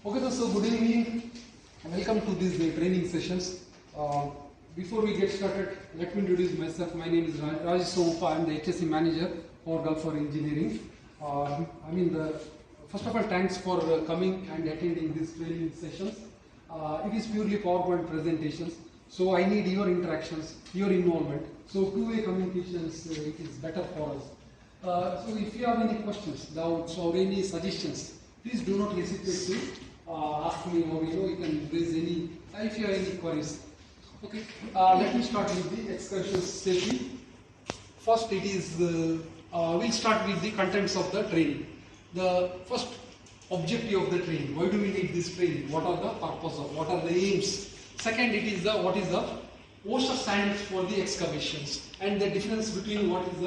Okay, so good evening. Welcome to these training sessions. Before we get started, let me introduce myself. My name is Rajesh Somappa. I am the HSE manager for Gulf for Engineering. First of all, thanks for coming and attending these training sessions. It is purely PowerPoint presentations, so I need your interactions, your involvement. So two-way communications it is better for us. So if you have any questions, doubts, or any suggestions, please do not hesitate to ask me, or you can raise any if you have any queries. Okay, let me start with the excursion safety. First, it is we'll start with the contents of the training. The first objective of the training. Why do we need this training? What are the purpose of? What are the aims? Second, it is the what is the OSHA standards for the excavations and the difference between what is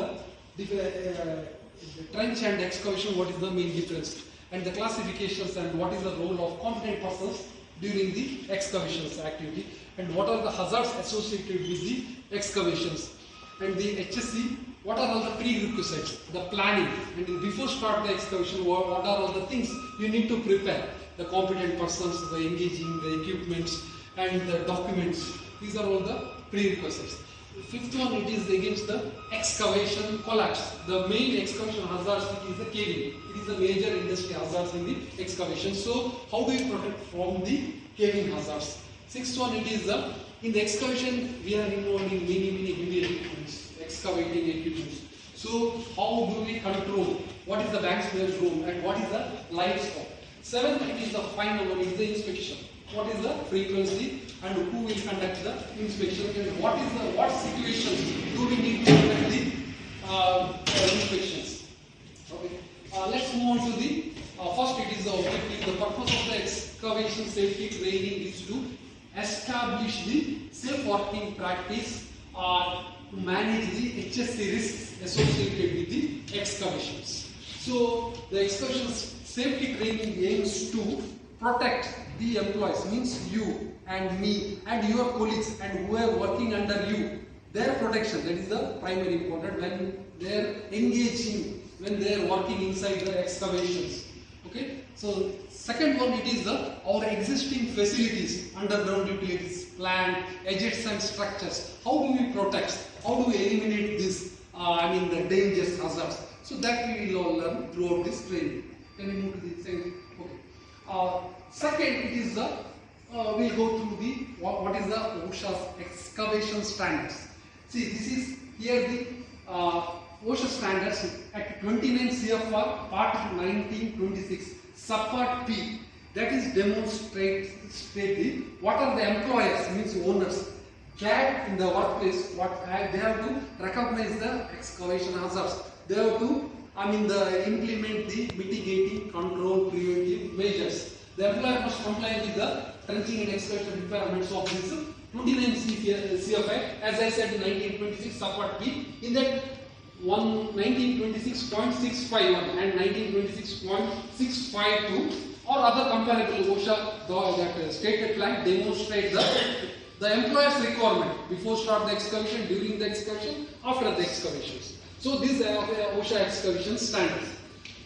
the trench and excavation. What is the main difference? And the classifications and what is the role of competent persons during the excavations activity, and what are the hazards associated with the excavations, and the HSE, what are all the prerequisites, the planning, and before start the excavation, what are all the things you need to prepare, the competent persons, the engaging, the equipments, and the documents. These are all the prerequisites. Fifth one, it is against the excavation collapse. The main excavation hazards is the caving. It is a major industry hazards in the excavation. So, how do you protect from the caving hazards? Sixth one, it is in the excavation we are involved in many heavy equipments, excavating equipments. So, how do we control? What is the bank spares room and what is the light stop? Seventh, it is the final one, is the inspection. What is the frequency and who will conduct the inspection, and what situations do we need to conduct the inspections? Okay. Let's move on to the first. It is the objective. The purpose of the excavation safety training is to establish the safe working practice to manage the HSE risks associated with the excavations. So the excavation safety training aims to protect the employees, means you and me and your colleagues and who are working under you, their protection. That is the primary important when they are engaging, when they are working inside the excavations. Okay. So second one, it is our existing facilities, underground utilities, plant, adjacent structures. How do we protect? How do we eliminate this? The dangerous hazards. So that we will all learn throughout this training. Can we move to the second? Okay. Second, it is we'll go through the what is the OSHA's excavation standards. See, this is here the OSHA standards at 29 CFR Part 1926 Subpart P. That is demonstrate what are the employers, means owners, that in the workplace what they have to recognize the excavation hazards. They have to implement the mitigating, control, preventive measures. The employer must comply with the trenching and excavation requirements of this 29 CFR, as I said, 1926 Subpart P. In that 1926.651 and 1926.652 or other comparable OSHA that stated plan demonstrate the employer's requirement before start the excavation, during the excavation, after the excavations. So these are OSHA excavation standards.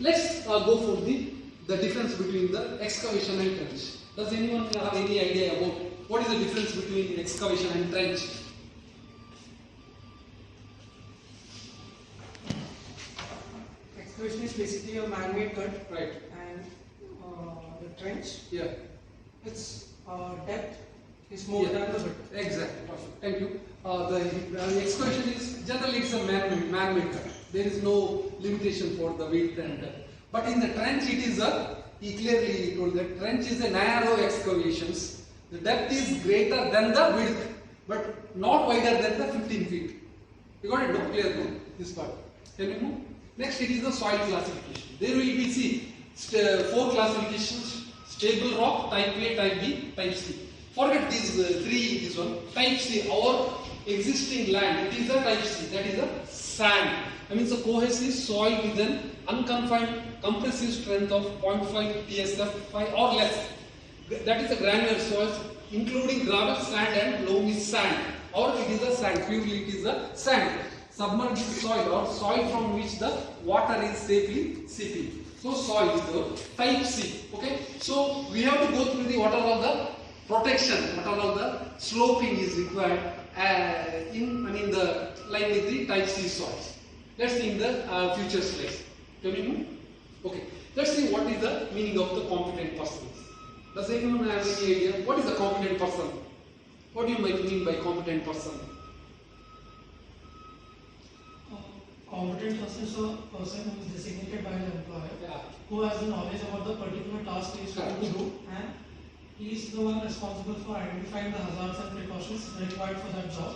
Let's go for the difference between the excavation and trench. Does anyone have any idea about what is the difference between excavation and trench? Excavation is basically a man-made cut, right? And the trench, yeah, its depth is more than the width. Exactly. Perfect. Thank you. The excavation is generally it's a man-made cut. There is no limitation for the width and depth. But in the trench, it is he clearly told that trench is a narrow excavations. The depth is greater than the width, but not wider than the 15 feet. You got it? No? Clear? No? This part. Can you move? Next, it is the soil classification. There will be see 4 classifications: stable rock, type A, type B, type C. Forget these three. This one, type C. Our existing land, it is a type C. That is a sand. I mean, it's a cohesive soil with an unconfined compressive strength of 0.5 TSF or less. That is a granular soil, including gravel, sand, and loamy sand. Or it is a sand. Purely, it is a sand. Submerged soil or soil from which the water is safely seeping. So soil is the type C. Okay. So we have to go through the what are all the protection, what are all the sloping is required in the line with the type C soils. Let's see in the future slides. Can we move? Okay. Let's see what is the meaning of the competent person. Does anyone have any idea? What is a competent person? What do you mean by competent person? Competent person is a person who is designated by the employer, Yeah. who has the knowledge about the particular task he is trying to do, and he is the one responsible for identifying the hazards and precautions required for that job,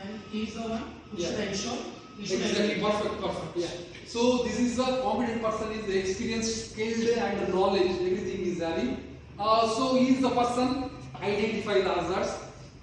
and he is the one who should ensure. Exactly, perfect. Yeah. So this is the competent person is the experienced, skilled, and the knowledge. Everything is having. So he is the person identify the hazards,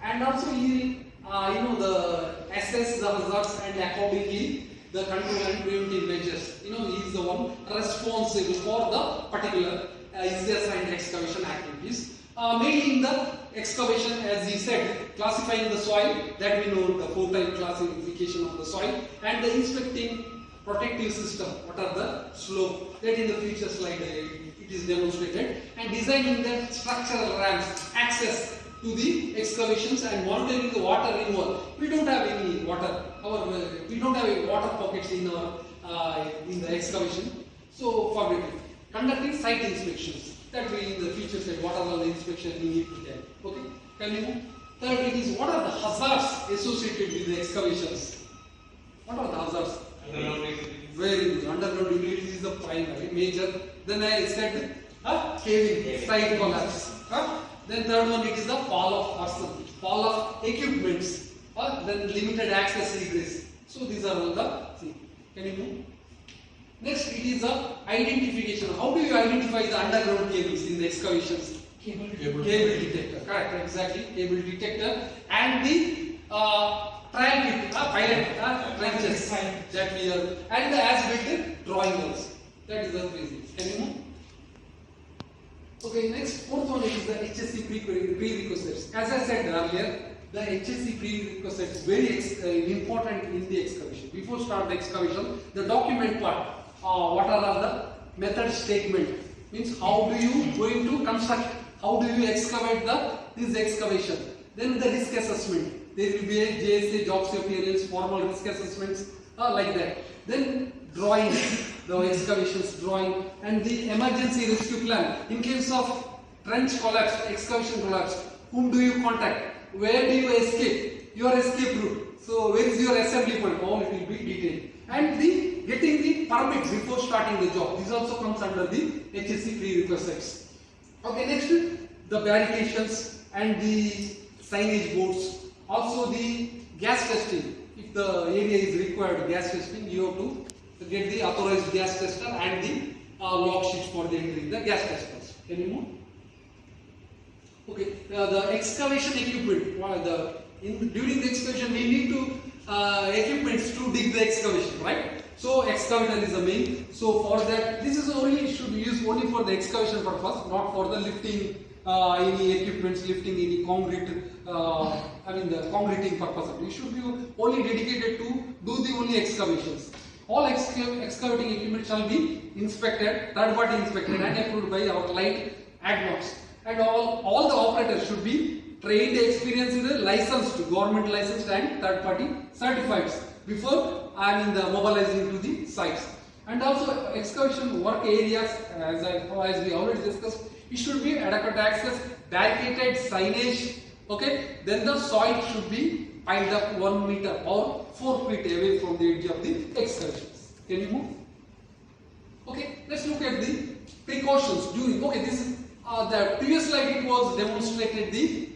and also he the assess the hazards and accordingly the control and preventive measures. He is the one responsible for the particular ICS and excavation activities. Mainly in the excavation, as he said, classifying the soil, that we know the 4-type classification of the soil, and the inspecting protective system, what are the slope, that in the future slide it is demonstrated, and designing the structural ramps, access to the excavations and monitoring the water removal. We don't have any water, we don't have any water pockets in our in the excavation, so forget it. Conducting site inspections. That we in the future say what are all the inspections we need to get. Okay, can you move? Third, it is what are the hazards associated with the excavations? What are the hazards? Very good. Underground utilities is the primary, major. Then I said caving, site collapse. Then third one, it is the fall of person, fall of equipments. Then limited access egress. So these are all the. See, can you move? Next, it is the identification. How do you identify the underground cables in the excavations? Cable detector. Correct, exactly. Cable detector and the trial pit, pilot trenches that we are, and the as-built drawing also. That is the reason. Can you move? Okay, next, fourth one is the HSE prerequisites. As I said earlier, the HSE prerequisites very important in the excavation. Before start the excavation, the document part. What are all the method statement? Means how do you going to construct? How do you excavate this excavation? Then the risk assessment. There will be a JSA, job safety areas, formal risk assessments like that. Then drawing, the excavations drawing, and the emergency rescue plan. In case of trench collapse, excavation collapse, whom do you contact? Where do you escape? Your escape route. So where is your assembly point? All it will be detailed. And the getting the permit before starting the job. This also comes under the HSE prerequisites. Okay, next the barrications and the signage boards. Also the gas testing. If the area is required gas testing, you have to get the authorized gas tester and the log sheets for the entry the gas testers. Can you move? Okay, the excavation equipment. During the excavation, we need to equipments to dig the excavation, right? So excavator is the main. So for that, this is only should be used only for the excavation purpose, not for the lifting any equipments, lifting any concrete. The concreting purpose. It should be only dedicated to do the only excavations. All excavating equipment shall be inspected, third party inspected and approved by our client ADNOCs. And all the operators should be trained, experienced, licensed, government licensed and third party certified before mobilizing to the sites. And also excavation work areas, as we already discussed, it should be adequate access, barricaded signage. Okay, then the soil should be piled up 1 meter or 4 feet away from the edge of the excavations. Can you move? Okay, let's look at the precautions during. Okay, this is the previous slide. It was demonstrated the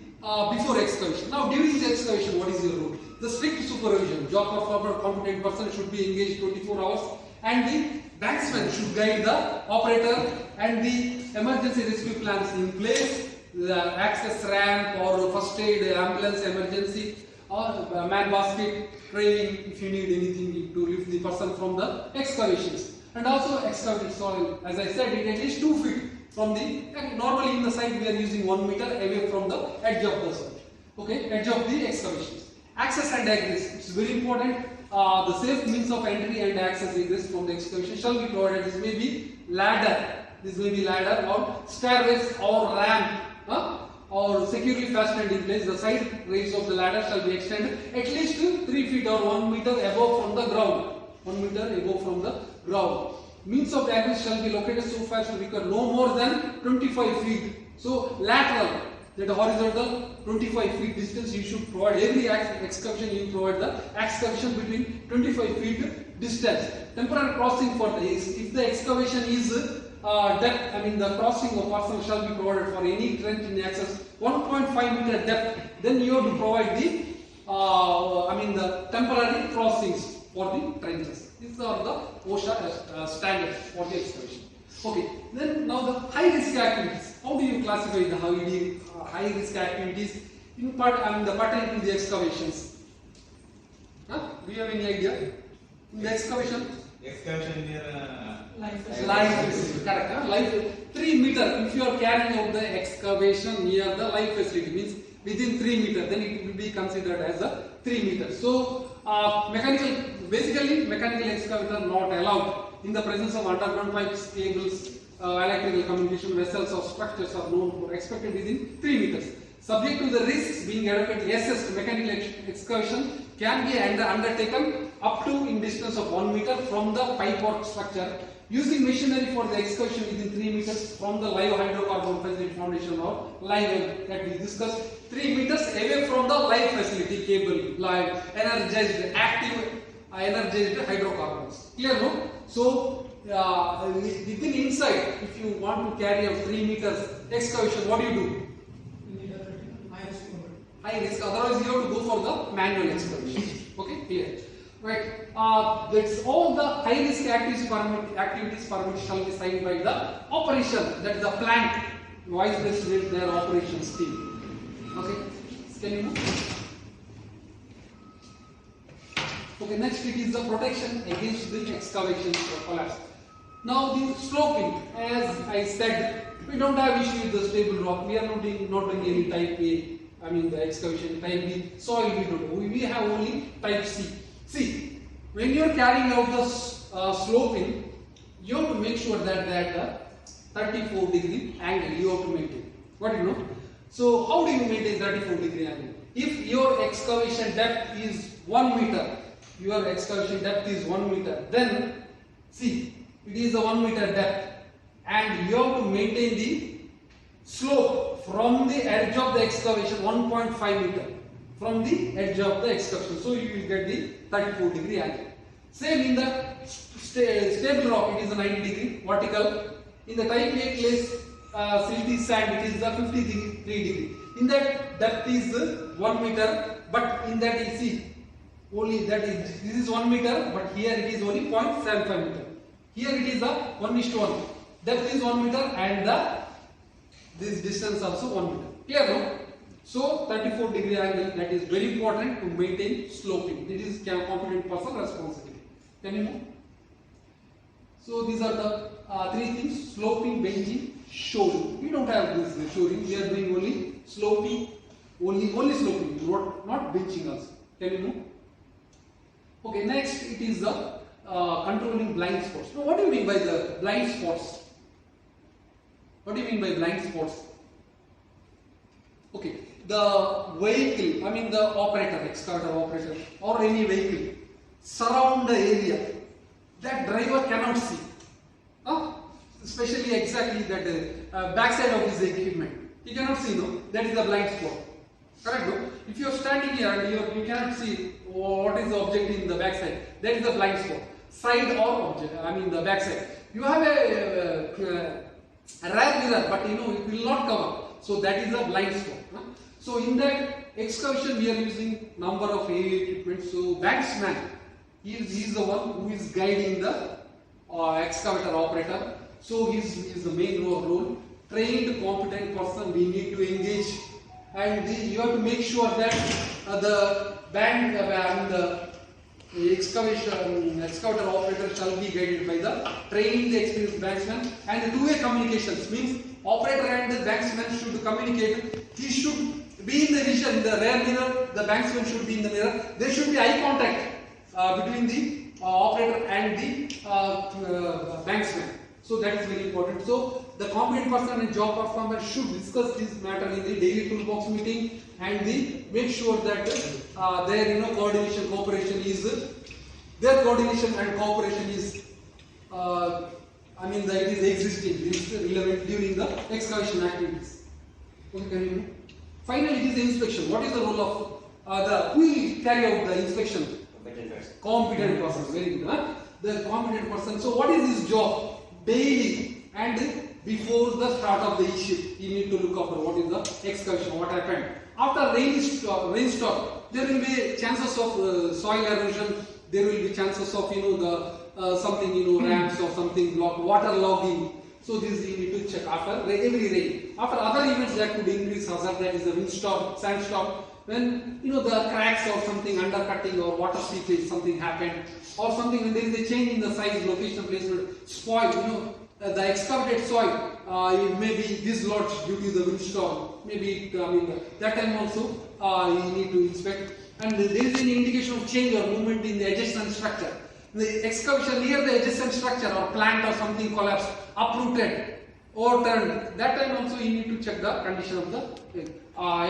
before excavation. Now during the excavation, what is your role? The strict supervision. Job performer, competent person should be engaged 24 hours, and the banksman should guide the operator, and the emergency rescue plans in place. The access ramp or first aid, ambulance, emergency, or man basket, training if you need anything to lift the person from the excavations. And also excavated soil, as I said, it at least 2 feet from the, normally in the site we are using 1 meter away from the edge of the soil. Okay, edge of the excavations. Access and egress, it's very important. The safe means of entry and access egress from the excavation shall be provided. This may be ladder. This may be ladder or stairways or ramp, or securely fastened in place. The side rails of the ladder shall be extended at least 3 feet or 1 meter above from the ground. 1 meter above from the ground. Means of egress shall be located so far as to require no more than 25 feet. So lateral, that horizontal 25 feet distance you should provide. Every excavation you provide the excavation between 25 feet distance. Temporary crossing for the, if the excavation is depth, I mean the crossing of person shall be provided for any trench in excess 1.5 meter depth. Then you have to provide the the temporary crossings for the trenches. These are the OSHA standards for the excavation. Okay, then now the high risk activities. How do you classify the high risk activities in pertaining to the excavations? Do you have any idea? In the excavation? Excavation near Life facility, correct. Life 3 meter. If you are carrying out the excavation near the life facility, means within 3 meter, then it will be considered as a 3 meter. So mechanical excavator not allowed in the presence of underground pipes, cables, electrical communication vessels or structures are known or expected within 3 meters. Subject to the risks being adequately assessed, mechanical excavation can be undertaken up to in distance of 1 meter from the pipe or structure, using machinery for the excavation within 3 meters from the live hydrocarbon facility foundation or live well that we discussed. 3 meters away from the live facility, cable, live, energized, active, energized hydrocarbons. Clear, no? So, within inside, if you want to carry out 3 meters excavation, what do you do? You need a high risk mode. High risk, otherwise you have to go for the manual excavation. Okay, clear. Right. That's all the high risk activities permit shall be signed by the operation, that is the plant vice president, their operations team. Okay, can you move? Okay, next it is the protection against the excavation collapse. Now the sloping, as I said, we don't have issue with the stable rock. We are not doing any type A. The excavation type B soil we don't. We have only type C. See, when you are carrying out the sloping, you have to make sure that 34-degree angle you have to maintain. What do you know? So how do you maintain 34-degree angle? If your excavation depth is 1 meter, your excavation depth is 1 meter, then see, it is a 1 meter depth and you have to maintain the slope from the edge of the excavation 1.5 meter from the edge of the excavation. So you will get the 34-degree angle. Same in the stable rock, it is a 90-degree vertical. In the type A clay silty sand, it is a 53-degree. In that depth is 1 meter, but in that you see only that is, this is 1 meter, but here it is only 0.75 meter. Here it is a 1:1. Depth is 1 meter and this distance also 1 meter. Clear, no? So 34-degree angle, that is very important to maintain sloping. It is competent person responsibility. Can you move? So these are the 3 things: sloping, benching, shoring. We don't have this shoring. We are doing only sloping, only sloping, not benching also. Can you move? Okay, next it is the controlling blind spots. Now, what do you mean by the blind spots? What do you mean by blind spots? Okay, the vehicle, the operator, excavator operator, or any vehicle surround the area that driver cannot see. Especially exactly that backside of his equipment. He cannot see, no? That is the blind spot. Correct, no? If you are standing here and you cannot see what is the object in the backside, that is the blind spot. Side or object, the backside. You have a rear mirror, but it will not cover. So that is a blind spot. So in that excavation we are using number of heavy equipment. So banksman, he is the one who is guiding the excavator operator. So he is the main role. Trained, competent person we need to engage, and you have to make sure that the excavator operator shall be guided by the trained, experienced banksman, and the two-way communications means operator and the banksman should communicate. He should be in the vision, in the rear mirror, the banksman should be in the mirror. There should be eye contact between the operator and the banksman. So that is very important. So the competent person and job performer should discuss this matter in the daily toolbox meeting, and make sure that their coordination cooperation is their coordination and cooperation is that is existing, is relevant during the excavation activities. Okay, can you know? Finally, it is the inspection. What is the role of who will carry out the inspection? Competent person. Very good. Huh? The competent person. So what is his job? Daily and before the start of the issue, you need to look after what is the excavation, what happened. After rainstorm, there will be chances of soil erosion. There will be chances of something ramps or something blocked, water logging. So this you need to check after every rain. After other events that could increase hazard, that is the windstorm, sandstorm. When the cracks or something undercutting or water seepage, something happened, or something when there is a change in the size, location, placement, spoil. The excavated soil, it may be dislodged due to the windstorm. Maybe that time also you need to inspect. And there is any indication of change or movement in the adjacent structure. The excavation near the adjacent structure or plant or something collapsed, uprooted, overturned. That time also you need to check the condition of the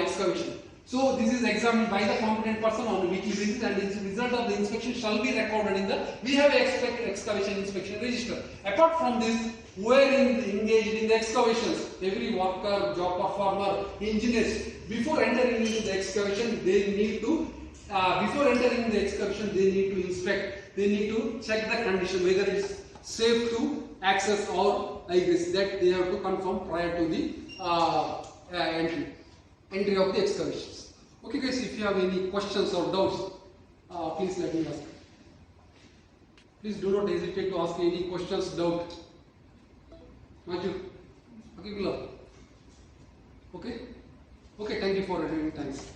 excavation. So this is examined by the competent person on a weekly basis, and the result of the inspection shall be recorded in the we have excavation inspection register. Apart from this, who are engaged in the excavations, every worker, job performer, engineers, before entering into the excavation, they need to inspect. They need to check the condition whether it's safe to access or egress. That they have to confirm prior to the entry of the excavations. Okay guys, if you have any questions or doubts, please let me ask. Please do not hesitate to ask any questions, doubt. Maju. Okay, Gula. Okay? Okay, thank you for attending. Thanks.